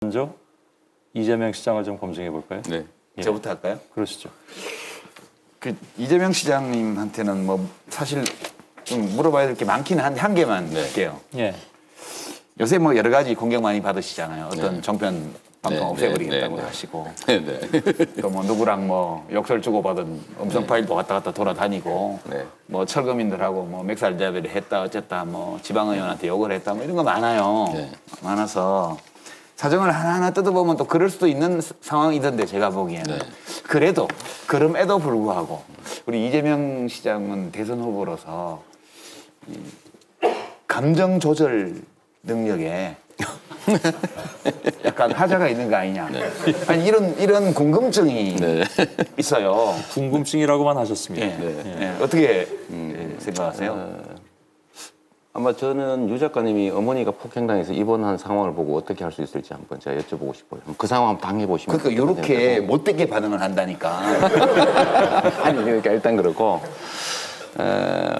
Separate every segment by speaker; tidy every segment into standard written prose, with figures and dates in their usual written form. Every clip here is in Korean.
Speaker 1: 먼저 이재명 시장을 좀 검증해 볼까요?
Speaker 2: 네.
Speaker 1: 예.
Speaker 3: 저부터 할까요?
Speaker 1: 그러시죠.
Speaker 3: 그 이재명 시장님한테는 뭐 사실 좀 물어봐야 될 게 많긴 한 개만 할게요.
Speaker 1: 예.
Speaker 3: 요새 뭐 여러 가지 공격 많이 받으시잖아요. 어떤
Speaker 2: 네.
Speaker 3: 정편 방송
Speaker 2: 네,
Speaker 3: 없애버리겠다고
Speaker 2: 네, 네.
Speaker 3: 하시고
Speaker 2: 네.
Speaker 3: 또 뭐 누구랑 뭐 욕설 주고받은 음성 파일도 왔다 갔다 돌아다니고
Speaker 2: 네.
Speaker 3: 뭐 철거민들하고 뭐 멱살잡이를 했다 어쨌다 뭐 지방의원한테 욕을 했다 뭐 이런 거 많아요.
Speaker 2: 네.
Speaker 3: 많아서 사정을 하나하나 뜯어보면 또 그럴 수도 있는 상황이던데 제가 보기에는
Speaker 2: 네.
Speaker 3: 그래도 그럼에도 불구하고 우리 이재명 시장은 대선 후보로서 이 감정 조절 능력에 약간 하자가 있는 거 아니냐.
Speaker 2: 네.
Speaker 3: 아니 이런 궁금증이
Speaker 2: 네.
Speaker 3: 있어요.
Speaker 1: 궁금증이라고만 하셨습니다.
Speaker 3: 예.
Speaker 2: 네.
Speaker 3: 예. 어떻게 생각하세요?
Speaker 2: 아마 저는 유 작가님이 어머니가 폭행당해서 입원한 상황을 보고 어떻게 할 수 있을지 한번 제가 여쭤보고 싶어요. 그 상황 한번 당해보시면.
Speaker 3: 그러니까 이렇게 못되게 반응을 한다니까.
Speaker 2: 아니 그러니까 일단 그렇고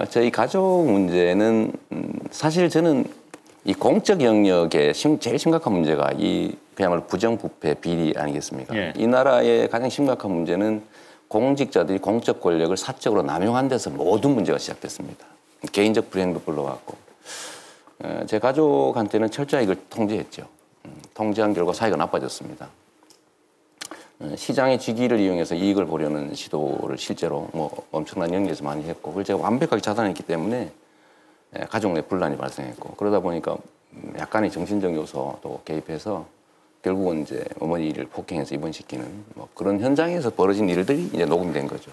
Speaker 2: 저희 가족 문제는 사실 저는 이 공적 영역의 제일 심각한 문제가 이 그야말로 부정부패 비리 아니겠습니까?
Speaker 1: 예.
Speaker 2: 이 나라의 가장 심각한 문제는 공직자들이 공적 권력을 사적으로 남용한 데서 모든 문제가 시작됐습니다. 개인적 불행도 불러왔고 제 가족한테는 철저히 이걸 통제했죠. 통제한 결과 사이가 나빠졌습니다. 시장의 직위를 이용해서 이익을 보려는 시도를 실제로 뭐 엄청난 영리에서 많이 했고 그걸 제가 완벽하게 차단했기 때문에 가족 내 분란이 발생했고 그러다 보니까 약간의 정신적 요소도 개입해서 결국은 이제 어머니를 폭행해서 입원시키는 뭐 그런 현장에서 벌어진 일들이 이제 녹음된 거죠.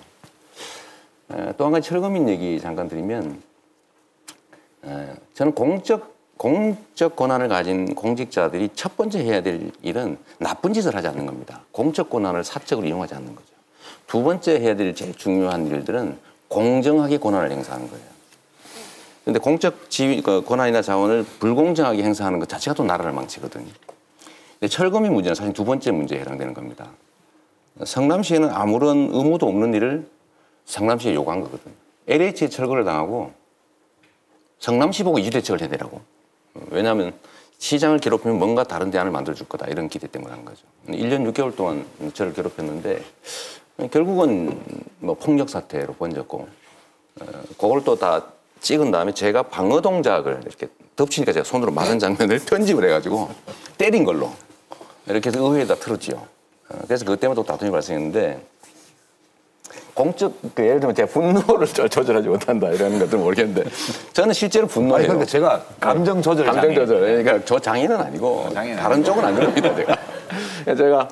Speaker 2: 또 한 가지 철거민 얘기 잠깐 드리면 저는 공적 권한을 가진 공직자들이 첫 번째 해야 될 일은 나쁜 짓을 하지 않는 겁니다. 공적 권한을 사적으로 이용하지 않는 거죠. 두 번째 해야 될 제일 중요한 일들은 공정하게 권한을 행사하는 거예요. 그런데 공적 권한이나 자원을 불공정하게 행사하는 것 자체가 또 나라를 망치거든요. 근데 철거민 문제는 사실 두 번째 문제에 해당되는 겁니다. 성남시에는 아무런 의무도 없는 일을 성남시에 요구한 거거든요. LH에 철거를 당하고 성남시 보고 이주대책을 해내라고. 왜냐하면 시장을 괴롭히면 뭔가 다른 대안을 만들어줄 거다 이런 기대 때문에 한 거죠. 1년 6개월 동안 저를 괴롭혔는데 결국은 뭐 폭력 사태로 번졌고 그걸 또 다 찍은 다음에 제가 방어 동작을 이렇게 덮치니까 제가 손으로 막은 장면을 편집을 해가지고 때린 걸로 이렇게 해서 의회에다 틀었지요. 그래서 그것 때문에 또 다툼이 발생했는데 예를 들면 제가 분노를 조절하지 못한다 이러는 것들은 모르겠는데 저는 실제로 분노해요.
Speaker 3: 아니 근데 제가 감정 조절
Speaker 2: 감정 조절. 그러니까 저 장인은 아니고 다른 쪽은 안 그럽니다 제가. 제가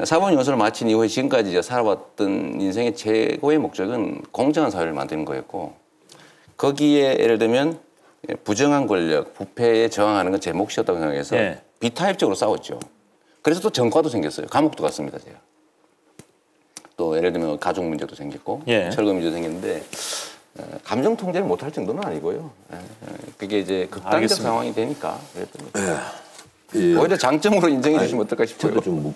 Speaker 2: 사법연수를 마친 이후에 지금까지 제가 살아왔던 인생의 최고의 목적은 공정한 사회를 만드는 거였고 거기에 예를 들면 부정한 권력, 부패에 저항하는 건 제 몫이었다고 생각해서
Speaker 1: 예.
Speaker 2: 비타협적으로 싸웠죠. 그래서 또 전과도 생겼어요. 감옥도 갔습니다 제가. 또 예를 들면 가족 문제도 생겼고
Speaker 1: 예.
Speaker 2: 철거 문제도 생겼는데 감정 통제를 못할 정도는 아니고요. 그게 이제 극단적
Speaker 1: 알겠습니다.
Speaker 2: 상황이 되니까 오히려 장점으로 인정해 주시면 어떨까 싶어요.
Speaker 4: 저도 좀